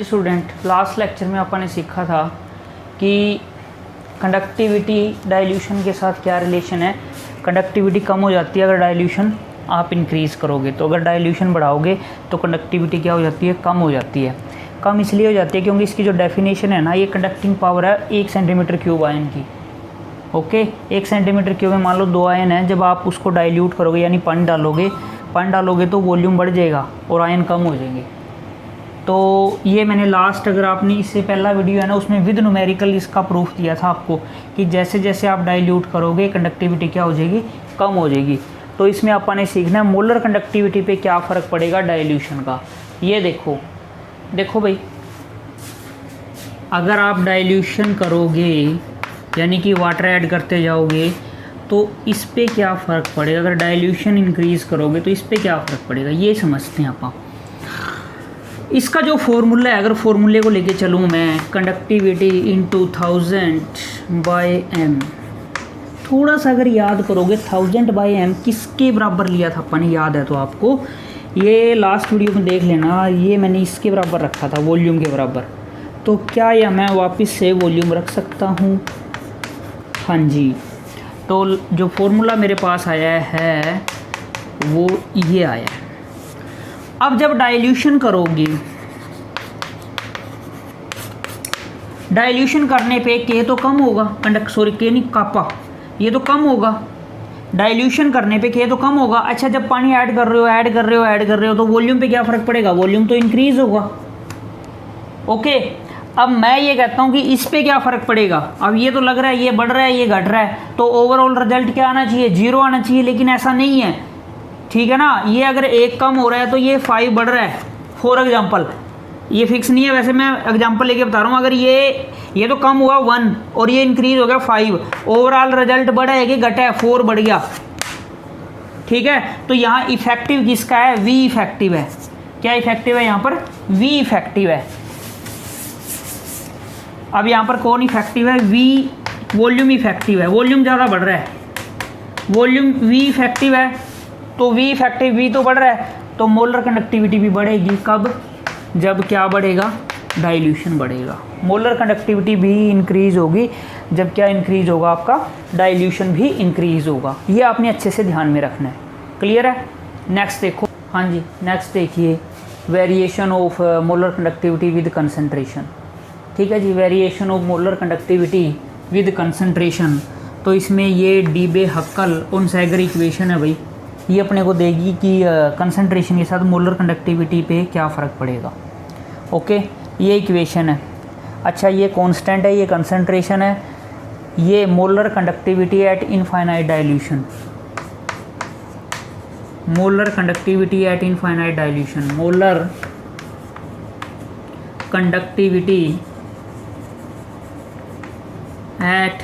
Student, last lecture में अपन ने सीखा था कि कंडक्टिविटी डाइल्यूशन के साथ क्या रिलेशन है। कंडक्टिविटी कम हो जाती है अगर डाइल्यूशन आप इंक्रीज़ करोगे, तो अगर डाइल्यूशन बढ़ाओगे तो कंडक्टिविटी क्या हो जाती है, कम हो जाती है। कम इसलिए हो जाती है क्योंकि इसकी जो डेफिनेशन है ना, ये कंडक्टिंग पावर है 1 सेंटीमीटर क्यूब आयन की। ओके, 1 सेंटीमीटर क्यूब में मान लो 2 आयन है, जब आप उसको डाइल्यूट करोगे यानी पानी डालोगे तो वॉल्यूम बढ़ जाएगा और आयन कम हो जाएंगे। तो ये मैंने लास्ट, अगर आपने इससे पहला वीडियो है ना, उसमें विद न्यूमेरिकल इसका प्रूफ दिया था आपको कि जैसे जैसे आप डाइल्यूट करोगे कंडक्टिविटी क्या हो जाएगी, कम हो जाएगी। तो इसमें अपन ने सीखना है मोलर कंडक्टिविटी पे क्या फ़र्क पड़ेगा डाइल्यूशन का। ये देखो भाई, अगर आप डाइल्यूशन करोगे यानी कि वाटर ऐड करते जाओगे तो इस पे क्या फ़र्क पड़ेगा। अगर डाइल्यूशन इंक्रीज़ करोगे तो इस पे क्या फ़र्क पड़ेगा, ये समझते हैं आप। इसका जो फॉर्मूला है, अगर फॉर्मूले को लेके चलूँ मैं, कंडक्टिविटी इनटू 1000/m, थोड़ा सा अगर याद करोगे 1000/m किसके बराबर लिया था अपन, याद है तो आपको, ये लास्ट वीडियो में देख लेना, ये मैंने इसके बराबर रखा था, वॉल्यूम के बराबर। तो क्या या मैं वापस से वॉल्यूम रख सकता हूँ? हाँ जी। तो जो फॉर्मूला मेरे पास आया है वो ये आया है। अब जब डाइल्यूशन करोगे, डाइल्यूशन करने पे के तो कम होगा, के नहीं, कापा, ये तो कम होगा। डाइल्यूशन करने पे के तो कम होगा। अच्छा, जब पानी ऐड कर रहे हो तो वॉल्यूम पे क्या फ़र्क पड़ेगा, वॉल्यूम तो इंक्रीज़ होगा। ओके, अब मैं ये कहता हूँ कि इस पे क्या फ़र्क पड़ेगा। अब ये तो लग रहा है ये बढ़ रहा है, ये घट रहा है, तो ओवरऑल रिजल्ट क्या आना चाहिए, 0 आना चाहिए, लेकिन ऐसा नहीं है, ठीक है ना। ये अगर 1 कम हो रहा है तो ये 5 बढ़ रहा है, फॉर एग्जांपल। ये फिक्स नहीं है, वैसे मैं एग्जांपल लेके बता रहा हूँ। अगर ये तो कम हुआ 1 और ये इंक्रीज हो गया 5, ओवरऑल रिजल्ट बढ़ा है कि घटा है, 4 बढ़ गया, ठीक है। तो यहाँ इफेक्टिव किसका है, वी इफेक्टिव है। क्या इफेक्टिव है यहाँ पर, वी इफेक्टिव है। अब यहाँ पर कौन इफेक्टिव है, वी, वॉल्यूम इफेक्टिव है, वॉल्यूम ज़्यादा बढ़ रहा है, वॉल्यूम वी इफेक्टिव है, तो वी इफेक्टिव, वी तो बढ़ रहा है, तो मोलर कंडक्टिविटी भी बढ़ेगी। कब, जब क्या बढ़ेगा, डाइल्यूशन बढ़ेगा। मोलर कंडक्टिविटी भी इंक्रीज़ होगी जब क्या इंक्रीज़ होगा, आपका डाइल्यूशन भी इंक्रीज़ होगा। ये आपने अच्छे से ध्यान में रखना है, क्लियर है। नेक्स्ट देखो, हाँ जी, नेक्स्ट देखिए, variation of molar conductivity with concentration. ठीक है जी, variation of molar conductivity with concentration. तो इसमें ये डीबे-हक्कल-ओनसैगर इक्वेशन है भाई, ये अपने को देगी कि कंसंट्रेशन के साथ मोलर कंडक्टिविटी पे क्या फ़र्क पड़ेगा। ओके, ये इक्वेशन है। अच्छा, ये कांस्टेंट है, ये कंसंट्रेशन है, ये molar conductivity at infinite dilution, molar conductivity at infinite dilution, molar conductivity at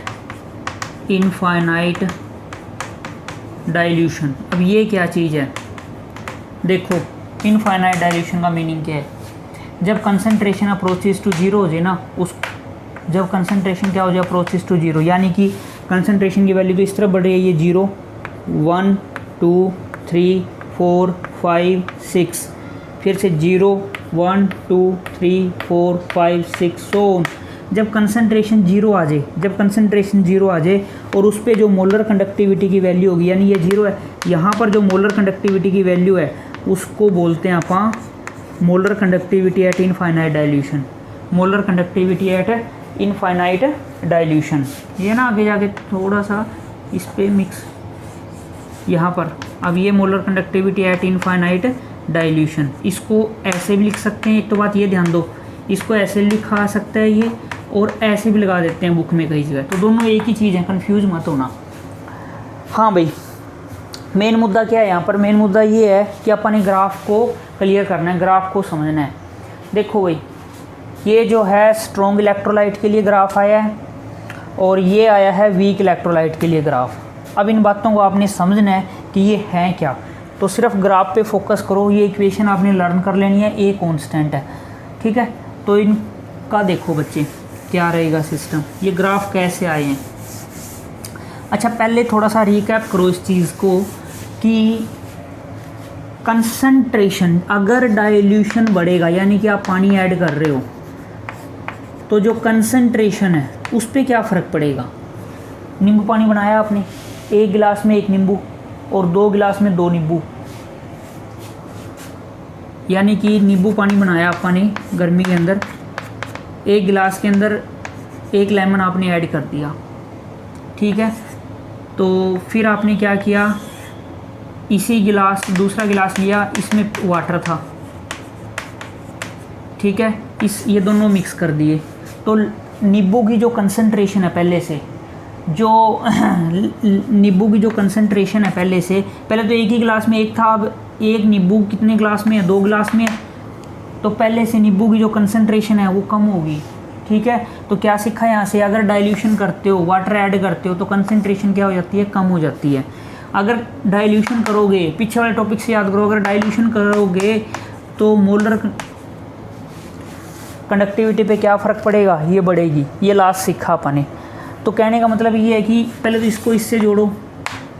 infinite dilution. अब ये क्या चीज़ है, देखो, इनफाइनाइट डाइल्यूशन का मीनिंग क्या है, जब कंसंट्रेशन अप्रोचेस टू 0 हो जाए ना, जब कंसंट्रेशन क्या हो जाए, अप्रोचेस टू 0, यानी कि कंसंट्रेशन की वैल्यू तो इस तरफ बढ़ रही है, ये 0 1 2 3 4 5 6, फिर से 0 1 2 3 4 5 6, सो जब कंसंट्रेशन 0 आ जाए, जब कंसंट्रेशन 0 आ जाए और उस पर जो मोलर कंडक्टिविटी की वैल्यू होगी, यानी ये 0 है, यहाँ पर जो मोलर कंडक्टिविटी की वैल्यू है उसको बोलते हैं अपन molar conductivity at infinite dilution, molar conductivity at infinite dilution. ये ना आगे जाके थोड़ा सा इस पर मिक्स, यहाँ पर अब ये molar conductivity at infinite dilution, इसको ऐसे भी लिख सकते हैं। एक तो बात ये ध्यान दो, इसको ऐसे लिखा सकता है ये, और ऐसे भी लगा देते हैं बुक में कई जगह, तो दोनों एक ही चीज़ है, कंफ्यूज मत होना। हाँ भाई, मेन मुद्दा क्या है यहाँ पर, मेन मुद्दा ये है कि अपन ग्राफ को क्लियर करना है, ग्राफ को समझना है। देखो भाई, ये जो है स्ट्रॉन्ग इलेक्ट्रोलाइट के लिए ग्राफ आया है और ये आया है वीक इलेक्ट्रोलाइट के लिए ग्राफ। अब इन बातों को आपने समझना है कि ये हैं क्या, तो सिर्फ ग्राफ पे फोकस करो। ये इक्वेशन आपने लर्न कर लेनी है, ए कांस्टेंट है, ठीक है। तो इनका देखो बच्चे क्या रहेगा सिस्टम, ये ग्राफ कैसे आए हैं। अच्छा, पहले थोड़ा सा रिकैप करो इस चीज़ को कि कंसंट्रेशन, अगर डाइल्यूशन बढ़ेगा यानी कि आप पानी ऐड कर रहे हो तो जो कंसंट्रेशन है उस पर क्या फ़र्क पड़ेगा। नींबू पानी बनाया आपने, 1 गिलास में 1 नींबू और 2 गिलास में 2 नींबू, यानी कि नींबू पानी बनाया आपने गर्मी के अंदर, 1 गिलास के अंदर 1 लेमन आपने ऐड कर दिया, ठीक है। तो फिर आपने क्या किया, इसी गिलास दूसरा गिलास लिया, इसमें वाटर था, ठीक है, ये दोनों मिक्स कर दिए। तो नींबू की जो कंसंट्रेशन है पहले से, जो नींबू की जो कंसंट्रेशन है पहले तो एक ही गिलास में 1 था, अब 1 नींबू कितने गिलास में है, 2 गिलास में है, तो पहले से नींबू की जो कंसंट्रेशन है वो कम होगी, ठीक है। तो क्या सीखा यहाँ से, अगर डाइल्यूशन करते हो, वाटर ऐड करते हो तो कंसंट्रेशन क्या हो जाती है, कम हो जाती है। अगर डाइल्यूशन करोगे, पीछे वाले टॉपिक से याद करो, अगर डाइल्यूशन करोगे तो मोलर कंडक्टिविटी पे क्या फ़र्क पड़ेगा, ये बढ़ेगी। ये लास्ट सीखा अपने। तो कहने का मतलब ये है कि पहले तो इसको इससे जोड़ो,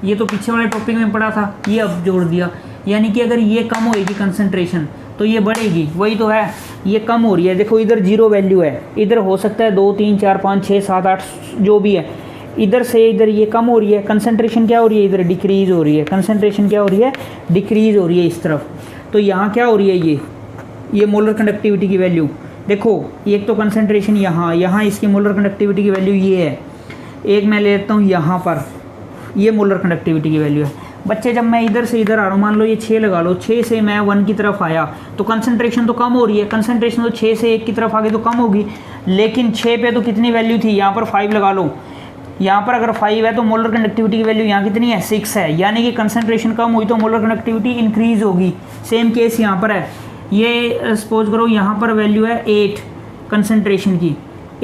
ये तो पीछे वाले टॉपिक में पढ़ा था, ये अब जोड़ दिया, यानी कि अगर ये कम होएगी कंसंट्रेशन तो ये बढ़ेगी, वही तो है, ये कम हो रही है। देखो इधर 0 वैल्यू है, इधर हो सकता है 2 3 4 5 6 7 8 जो भी है, इधर से इधर ये कम हो रही है, कंसंट्रेशन क्या हो रही है, इधर डिक्रीज़ हो रही है, कंसंट्रेशन क्या हो रही है, डिक्रीज़ हो रही है इस तरफ। तो यहाँ क्या हो रही है, ये मोलर कंडक्टिविटी की वैल्यू देखो, एक तो कंसंट्रेशन यहाँ इसकी मोलर कंडक्टिविटी की वैल्यू ये है, एक मैं लेता हूँ यहाँ पर, ये मोलर कंडक्टिविटी की वैल्यू है। बच्चे जब मैं इधर से इधर आ रहा हूँ, मान लो ये 6 लगा लो, 6 से मैं 1 की तरफ आया तो कंसंट्रेशन तो कम हो रही है, कंसंट्रेशन तो 6 से 1 की तरफ आ गई तो कम होगी, लेकिन 6 पे तो कितनी वैल्यू थी, यहाँ पर 5 लगा लो, यहाँ पर अगर 5 है तो मोलर कंडक्टिविटी की वैल्यू यहाँ कितनी है, 6 है, यानी कि कंसंट्रेशन कम हुई तो मोलर कंडक्टिविटी इंक्रीज़ होगी। सेम केस यहाँ पर है, ये सपोज करो यहाँ पर वैल्यू है 8 कंसंट्रेशन की,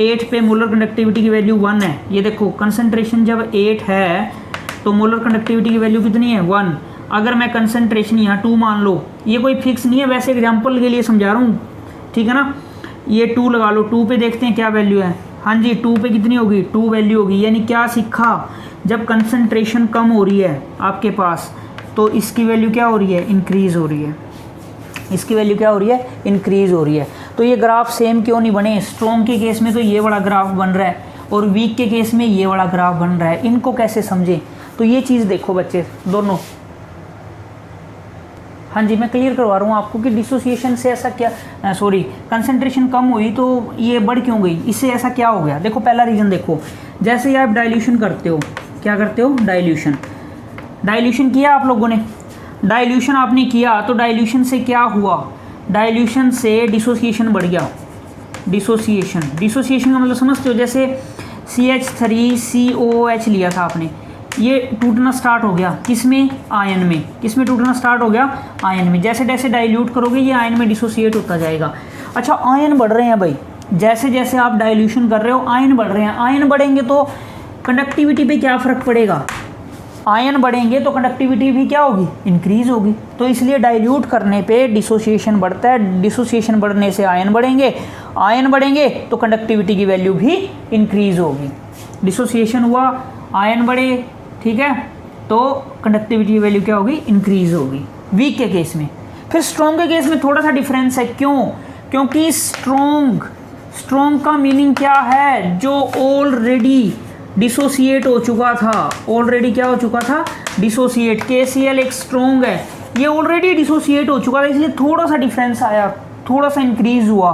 8 पे मोलर कंडक्टिविटी की वैल्यू 1 है। ये देखो कंसंट्रेशन जब 8 है तो मोलर कंडक्टिविटी की वैल्यू कितनी है, 1। अगर मैं कंसंट्रेशन यहाँ 2 मान लो, ये कोई फिक्स नहीं है, वैसे एग्जांपल के लिए समझा रहा हूँ, ठीक है ना। ये 2 लगा लो, 2 पे देखते हैं क्या वैल्यू है, हाँ जी 2 पे कितनी होगी, 2 वैल्यू होगी। यानी क्या सीखा, जब कंसंट्रेशन कम हो रही है आपके पास तो इसकी वैल्यू क्या हो रही है, इंक्रीज़ हो रही है, इसकी वैल्यू क्या हो रही है, इंक्रीज़ हो रही है। तो ये ग्राफ सेम क्यों नहीं बने, स्ट्रॉन्ग के केस में तो ये वाला ग्राफ बन रहा है और वीक के केस में ये वाला ग्राफ बन रहा है, इनको कैसे समझें। तो ये चीज़ देखो बच्चे दोनों, हाँ जी मैं क्लियर करवा रहा हूँ आपको कि डिसोसिएशन से ऐसा क्या, सॉरी कंसंट्रेशन कम हुई तो ये बढ़ क्यों गई, इससे ऐसा क्या हो गया। देखो पहला रीज़न देखो, जैसे ही आप डाइल्यूशन करते हो, क्या करते हो, डाइल्यूशन किया आप लोगों ने, डाइल्यूशन आपने किया तो डाइल्यूशन से क्या हुआ, डाइल्यूशन से डिसोसिएशन बढ़ गया। डिसोसिएशन का मतलब समझते हो, जैसे CH3COOH लिया था आपने, ये टूटना स्टार्ट हो गया, किसमें, आयन में, किसमें टूटना स्टार्ट हो गया, आयन में। जैसे जैसे डाइल्यूट करोगे ये आयन में डिसोसिएट होता जाएगा। अच्छा आयन बढ़ रहे हैं भाई, जैसे जैसे आप डाइल्यूशन कर रहे हो आयन बढ़ रहे हैं, आयन बढ़ेंगे तो कंडक्टिविटी पे क्या फ़र्क पड़ेगा, आयन बढ़ेंगे तो कंडक्टिविटी भी क्या होगी, इंक्रीज़ होगी। तो इसलिए डाइल्यूट करने पे डिसोसिएशन बढ़ता है, डिसोसिएशन बढ़ने से आयन बढ़ेंगे, आयन बढ़ेंगे तो कंडक्टिविटी की वैल्यू भी इंक्रीज़ होगी। डिसोसिएशन हुआ, आयन बढ़े, ठीक है, तो कंडक्टिविटी की वैल्यू क्या होगी, इंक्रीज़ होगी वीक के केस में। फिर स्ट्रॉन्ग के केस में थोड़ा सा डिफरेंस है, क्यों, क्योंकि स्ट्रॉन्ग का मीनिंग क्या है, जो ऑलरेडी डिसोसिएट हो चुका था, ऑलरेडी क्या हो चुका था, डिसोसिएट। KCl एक स्ट्रॉन्ग है, ये ऑलरेडी डिसोसिएट हो चुका था, इसलिए थोड़ा सा डिफरेंस आया, थोड़ा सा इंक्रीज़ हुआ,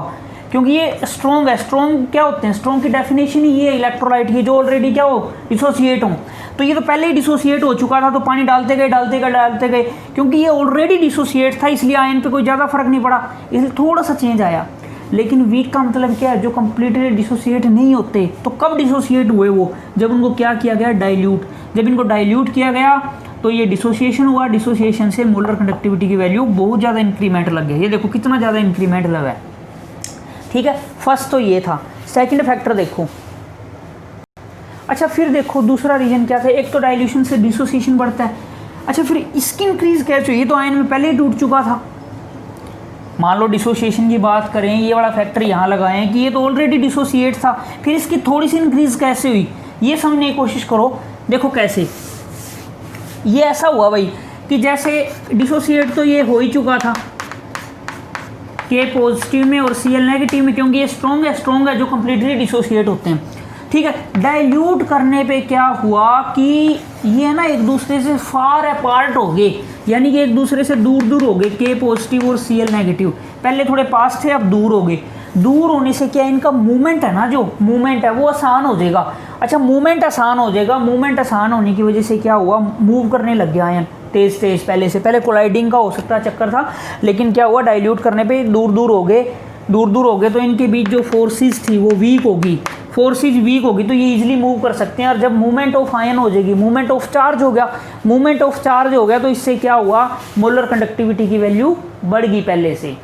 क्योंकि ये स्ट्रॉन्ग है। स्ट्रॉन्ग क्या होते हैं, स्ट्रॉन्ग की डेफिनेशन ही ये है, इलेक्ट्रोलाइट की जो ऑलरेडी क्या हो, डिसोसिएट हो। तो ये तो पहले ही डिसोसिएट हो चुका था, तो पानी डालते गए, क्योंकि ये ऑलरेडी डिसोसिएट था, इसलिए आयन पे कोई ज़्यादा फर्क नहीं पड़ा, इसलिए थोड़ा सा चेंज आया। लेकिन वीक का मतलब क्या है, जो कम्प्लीटली डिसोसिएट नहीं होते, तो कब डिसोसिएट हुए वो, जब उनको क्या किया गया, डाइल्यूट। जब इनको डाइल्यूट किया गया तो ये डिसोसिएशन हुआ, डिसोसिएशन से मोलर कंडक्टिविटी की वैल्यू बहुत ज़्यादा इंक्रीमेंट लग गया। ये देखो कितना ज़्यादा इंक्रीमेंट लगा है, ठीक है। फर्स्ट तो ये था। सेकंड फैक्टर देखो, अच्छा फिर देखो दूसरा रीजन क्या था, एक तो डाइल्यूशन से डिसोसिएशन बढ़ता है, अच्छा फिर इसकी इंक्रीज़ कैसे हुई, ये तो आयन में पहले ही टूट चुका था। मान लो डिसोसिएशन की बात करें, ये वाला फैक्टर यहाँ लगाएं कि ये तो ऑलरेडी डिसोसिएट था, फिर इसकी थोड़ी सी इंक्रीज़ कैसे हुई, ये समझने की कोशिश करो। देखो कैसे, ये ऐसा हुआ भाई कि जैसे डिसोसिएट तो ये हो ही चुका था के पॉजिटिव में और Cl नेगेटिव में, क्योंकि ये स्ट्रॉन्ग है जो कम्प्लीटली डिसोसिएट होते हैं। ठीक है, डाइल्यूट करने पे क्या हुआ कि ये ना एक दूसरे से फार अपार्ट हो गए, यानी कि एक दूसरे से दूर दूर हो गए के पॉजिटिव और Cl नेगेटिव। पहले थोड़े पास थे, अब दूर हो गए। दूर होने से क्या इनका मूवमेंट है ना, जो मूवमेंट है वो आसान हो जाएगा। अच्छा, मूवमेंट आसान हो जाएगा, मूवमेंट आसान होने की वजह से क्या हुआ, मूव करने लग गया आयन तेज तेज। पहले कोलाइडिंग का हो सकता है चक्कर था, लेकिन क्या हुआ, डाइल्यूट करने पे दूर दूर हो गए तो इनके बीच जो फोर्सेस थी वो वीक होगी। फोर्सेस वीक होगी तो ये इजीली मूव कर सकते हैं। और जब मूवमेंट ऑफ आयन हो जाएगी, मूवमेंट ऑफ चार्ज हो गया तो इससे क्या हुआ, मोलर कंडक्टिविटी की वैल्यू बढ़ गई पहले से।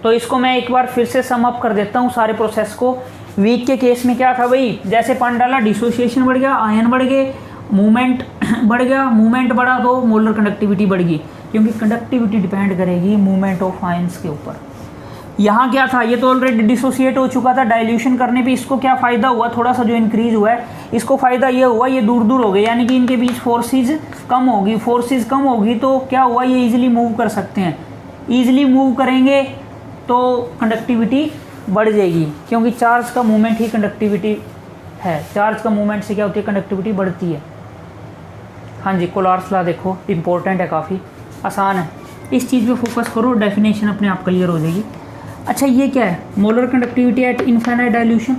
तो इसको मैं एक बार फिर से सम अप कर देता हूँ सारे प्रोसेस को। वीक के केस में क्या था भाई, जैसे पॉइंट डाला, डिसोसिएशन बढ़ गया, आयन बढ़ गए, मूवमेंट बढ़ गया, मूवमेंट बढ़ा तो मोलर कंडक्टिविटी बढ़ गई, क्योंकि कंडक्टिविटी डिपेंड करेगी मूवमेंट ऑफ आयंस के ऊपर। यहाँ क्या था, ये तो ऑलरेडी डिसोसिएट हो चुका था। डाइल्यूशन करने पे इसको क्या फ़ायदा हुआ, थोड़ा सा जो इंक्रीज हुआ है इसको फ़ायदा ये हुआ, ये दूर दूर हो गए, यानी कि इनके बीच फोर्सेस कम होगी तो क्या हुआ, ये ईजिली मूव कर सकते हैं। ईजिली मूव करेंगे तो कंडक्टिविटी बढ़ जाएगी, क्योंकि चार्ज का मूवमेंट ही कंडक्टिविटी है। चार्ज का मूवमेंट से क्या होती है, कंडक्टिविटी बढ़ती है। हाँ जी, कोलार्स लॉ देखो, इंपॉर्टेंट है, काफ़ी आसान है, इस चीज़ पे फोकस करो, डेफिनेशन अपने आप क्लियर हो जाएगी। अच्छा, ये क्या है, molar conductivity at infinite dilution.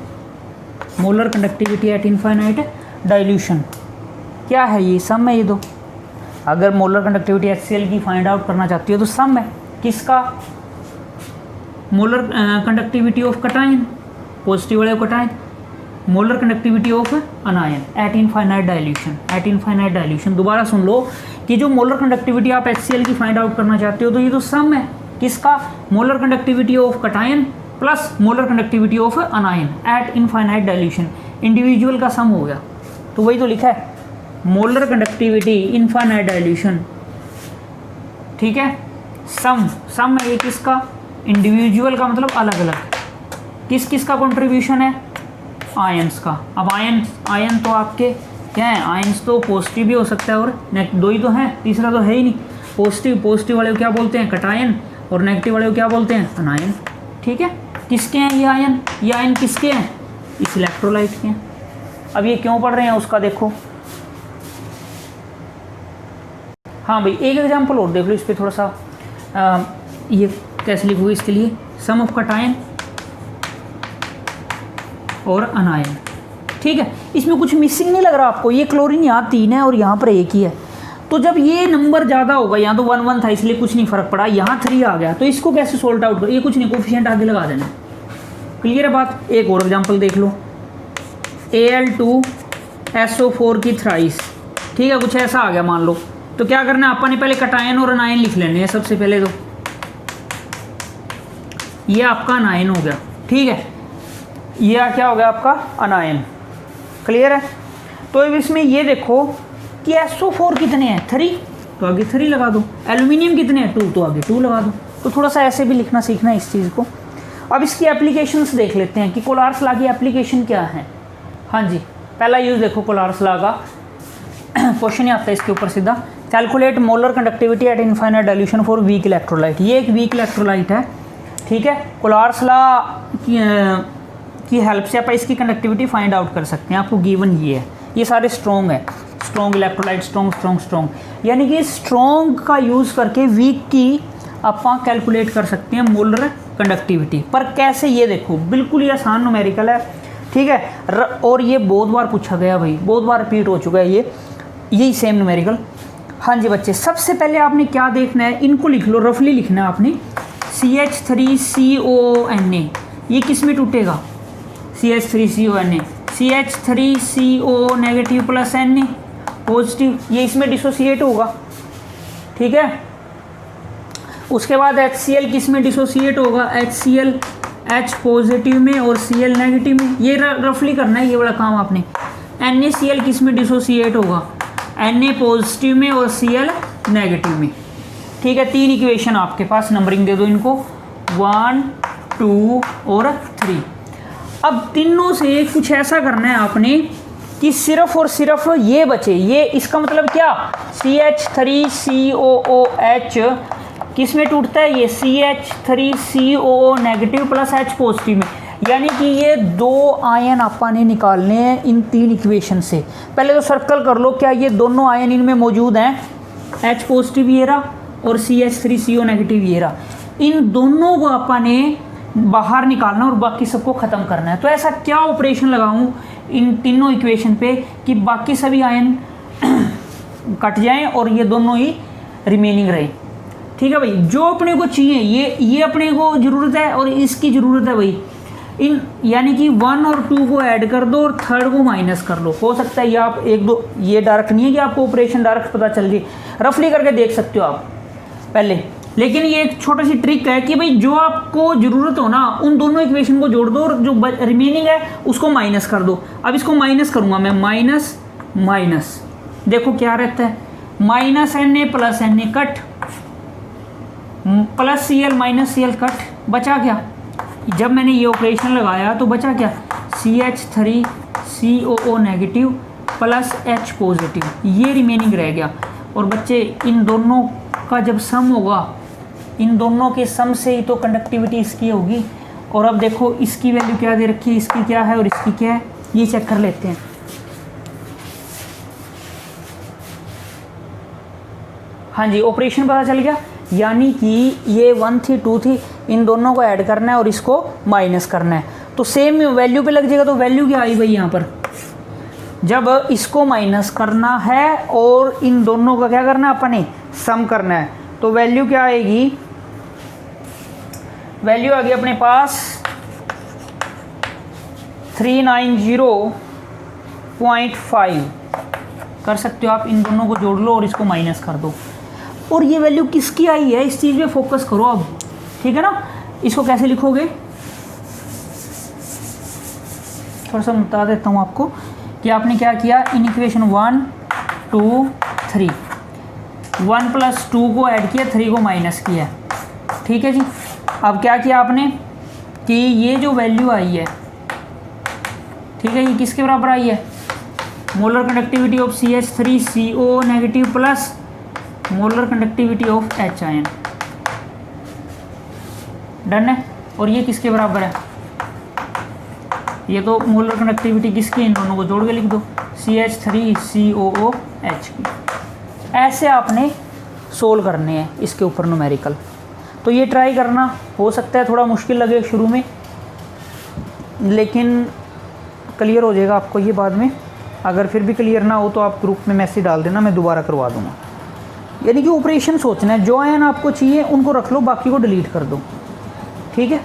Molar conductivity at infinite dilution क्या है, ये सम है ये दो। अगर मोलर कंडक्टिविटी HCl की फाइंड आउट करना चाहती हो तो सम है किसका, molar conductivity of cation, positive वाले cation, molar conductivity of anion at infinite dilution. दोबारा सुन लो कि जो मोलर कंडक्टिविटी आप HCl की फाइंड आउट करना चाहते हो तो ये तो सम है किसका, molar conductivity of cation plus molar conductivity of anion at infinite dilution. Individual का सम हो गया, तो वही तो लिखा है, मोलर कंडक्टिविटी इनफाइनाइट डाइल्यूशन। ठीक है, सम है ये किसका, इंडिविजुअल का, मतलब अलग अलग। किस का कंट्रीब्यूशन है, आयंस का। अब आयन तो आपके क्या है, आयंस तो पॉजिटिव भी हो सकता है और दो ही तो हैं, तीसरा तो है ही नहीं। पॉजिटिव वाले को क्या बोलते हैं, कटायन, और नेगेटिव वाले को क्या बोलते हैं, अनायन। ठीक है, किसके हैं ये आयन किसके हैं, इस इलेक्ट्रोलाइट के हैं। अब ये क्यों पढ़ रहे हैं उसका देखो। हाँ भाई, एक एग्जाम्पल और देख लो इस पर थोड़ा सा, ये कैसे लिखोगे इसके लिए, सम ऑफ कटायन और अनायन। ठीक है, इसमें कुछ मिसिंग नहीं लग रहा आपको, ये क्लोरीन यहाँ 3 है और यहाँ पर 1 ही है, तो जब ये नंबर ज़्यादा होगा, यहाँ तो 1 था इसलिए कुछ नहीं फ़र्क पड़ा, यहाँ 3 आ गया, तो इसको कैसे सोल्ट आउट करो, ये कुछ नहीं, कोफिशिएंट आगे लगा देना। क्लियर है बात। एक और एग्जाम्पल देख लो, Al2SO4 की थ्राइस। ठीक है, कुछ ऐसा आ गया मान लो, तो क्या करना है, अपन ने पहले कटायन और अनायन लिख लेने हैं सबसे पहले। तो ये आपका अनायन हो गया, ठीक है, ये क्या हो गया आपका अनायन। क्लियर है। तो अब इसमें ये देखो कि SO4 कितने हैं, 3, तो आगे 3 लगा दो। एल्यूमिनियम कितने हैं, 2, तो आगे 2 लगा दो। तो थोड़ा सा ऐसे भी लिखना सीखना है इस चीज़ को। अब इसकी एप्लीकेशंस देख लेते हैं कि कोलार्स लॉ की एप्लीकेशन क्या है। हाँ जी, पहला यूज़ देखो कोलार्स लॉ का, क्वेश्चन ही आता है इसके ऊपर सीधा, calculate molar conductivity at infinite dilution for weak electrolyte. ये एक वीक इलेक्ट्रोलाइट है, ठीक है। कोलार्स लॉ की हेल्प से आप इसकी कंडक्टिविटी फाइंड आउट कर सकते हैं। आपको गिवन ये है, ये सारे स्ट्रॉन्ग है, स्ट्रॉन्ग इलेक्ट्रोलाइट, स्ट्रॉन्ग, यानी कि स्ट्रॉन्ग का यूज़ करके वीक की आप कैलकुलेट कर सकते हैं मोलर कंडक्टिविटी। पर कैसे, ये देखो बिल्कुल ही आसान न्यूमेरिकल है, ठीक है। और ये बहुत बार पूछा गया भाई, बहुत बार रिपीट हो चुका है यही सेम न्यूमेरिकल। हाँ जी बच्चे, सबसे पहले आपने क्या देखना है, इनको लिख लो, रफली लिखना है आपने। CH3CONA, ये किस में टूटेगा, CH3CONA, CH3CO negative plus Na positive, ये इसमें डिसोसिएट होगा, ठीक है। उसके बाद HCl किस में डिसोसिएट होगा, HCl H पॉजिटिव में और Cl नेगेटिव में। ये रफली करना है ये बड़ा काम आपने। NaCl किस में डिसोसिएट होगा, Na पॉजिटिव में और Cl नेगेटिव में, ठीक है। 3 इक्वेशन आपके पास, नंबरिंग दे दो इनको, 1, 2 और 3। अब तीनों से कुछ ऐसा करना है आपने कि सिर्फ और सिर्फ ये बचे, ये इसका मतलब क्या, CH3COOH किस में टूटता है, ये CH3COO negative plus H positive में। यानी कि ये 2 आयन आपने निकालने हैं इन 3 इक्वेशन से। पहले तो सर्कल कर लो, क्या ये दोनों आयन इनमें मौजूद हैं, H पॉजिटिव ये रहा और CH3CO नेगेटिव ये रहा। इन दोनों को आपने बाहर निकालना और बाकी सबको ख़त्म करना है। तो ऐसा क्या ऑपरेशन लगाऊं इन तीनों इक्वेशन पे कि बाकी सभी आयन कट जाएं और ये दोनों ही रिमेनिंग रहे। ठीक है भाई, जो अपने को चाहिए ये अपने को ज़रूरत है और इसकी ज़रूरत है भाई। इन यानी कि 1 और 2 को ऐड कर दो और थर्ड को माइनस कर लो। हो सकता है ये आप 1-2, ये डायरेक्ट नहीं है कि आपको ऑपरेशन डायरेक्ट पता चल जाए, रफली करके देख सकते हो आप पहले। लेकिन ये एक छोटा सी ट्रिक है कि भाई जो आपको ज़रूरत हो ना उन दोनों इक्वेशन को जोड़ दो और जो रिमेनिंग है उसको माइनस कर दो। अब इसको माइनस करूँगा मैं, माइनस माइनस, देखो क्या रहता है, -Na plus Na cut, plus Cl minus Cl cut, बचा क्या, जब मैंने ये ऑपरेशन लगाया तो बचा क्या, CH3COO negative plus H positive, ये रिमेनिंग रह गया। और बच्चे इन दोनों का जब सम होगा, इन दोनों के सम से ही तो कंडक्टिविटी इसकी होगी। और अब देखो इसकी वैल्यू क्या दे रखी है, इसकी क्या है और इसकी क्या है, ये चेक कर लेते हैं। हाँ जी, ऑपरेशन पता चल गया। यानी कि ये 1 थी 2 थी, इन दोनों को ऐड करना है और इसको माइनस करना है, तो सेम वैल्यू पे लग जाएगा। तो वैल्यू क्या आई भाई यहाँ पर, जब इसको माइनस करना है और इन दोनों का क्या करना है, अपने सम करना है, तो वैल्यू क्या आएगी, वैल्यू आ गई अपने पास 390.5। कर सकते हो आप, इन दोनों को जोड़ लो और इसको माइनस कर दो। और ये वैल्यू किसकी आई है, इस चीज़ पे फोकस करो अब, ठीक है ना। इसको कैसे लिखोगे, थोड़ा सा बता देता हूँ आपको कि आपने क्या किया, इन इक्वेशन 1 2 3, 1 + 2 को ऐड किया, 3 को माइनस किया, ठीक है जी। अब क्या किया आपने कि ये जो वैल्यू आई है, ठीक है, ये किसके बराबर आई है, molar conductivity of CH3CO negative plus molar conductivity of H ion, done है। और ये किसके बराबर है, ये तो मोलर कंडक्टिविटी किसकी, इन दोनों को जोड़ के लिख दो, CH3COOH की। ऐसे आपने सोल्व करने हैं इसके ऊपर न्यूमेरिकल। तो ये ट्राई करना, हो सकता है थोड़ा मुश्किल लगे शुरू में, लेकिन क्लियर हो जाएगा आपको ये बाद में। अगर फिर भी क्लियर ना हो तो आप ग्रुप में मैसेज डाल देना, मैं दोबारा करवा दूँगा। यानी कि ऑपरेशन सोचना है, जो आयन आपको चाहिए उनको रख लो, बाकी को डिलीट कर दो, ठीक है।